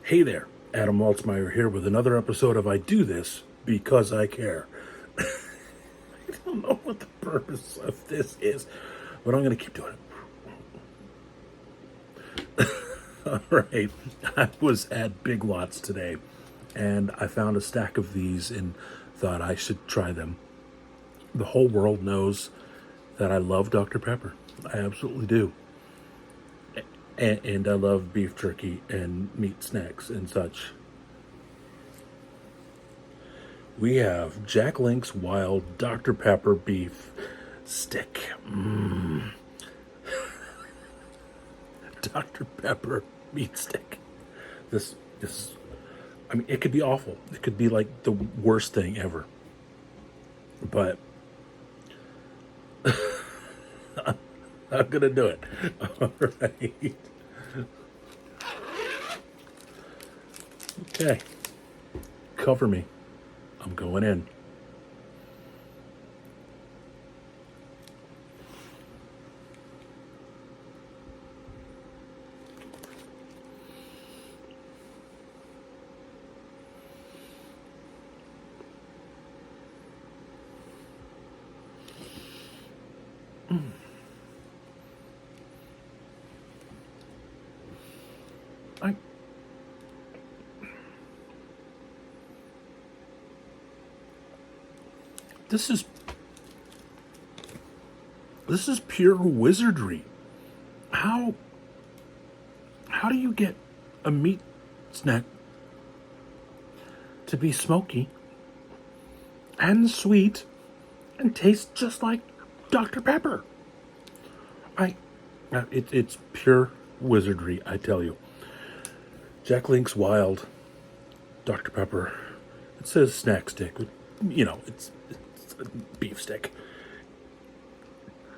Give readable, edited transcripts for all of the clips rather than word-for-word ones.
Hey there, Adam Waltzmeyer here with another episode of I Do This Because I Care. I don't know what the purpose of this is, but I'm going to keep doing it. All right, I was at Big Lots today, and I found a stack of these and thought I should try them. The whole world knows that I love Dr. Pepper. I absolutely do. And I love beef jerky and meat snacks and such. We have Jack Link's Wild Dr. Pepper beef stick. Dr. Pepper meat stick. This, I mean, it could be awful. It could be like the worst thing ever. But I'm gonna do it. All right. Okay. Cover me. I'm going in. I This is pure wizardry. How do you get a meat snack to be smoky and sweet and taste just like Dr. Pepper? It's pure wizardry, I tell you. Jack Link's Wild Dr. Pepper. It says snack stick. You know, it's a beef stick.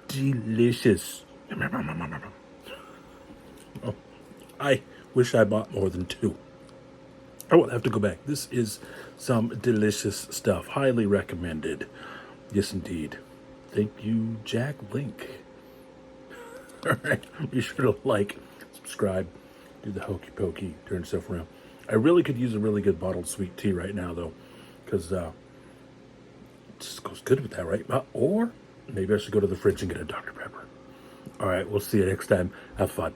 Delicious. Oh, I wish I bought more than two. I will have to go back. This is some delicious stuff. Highly recommended. Yes, indeed. Thank you, Jack Link. All right. Be sure to like, subscribe, do the hokey pokey, turn stuff around. I really could use a really good bottled sweet tea right now, though, because it just goes good with that, right? Or maybe I should go to the fridge and get a Dr. Pepper. All right. We'll see you next time. Have fun.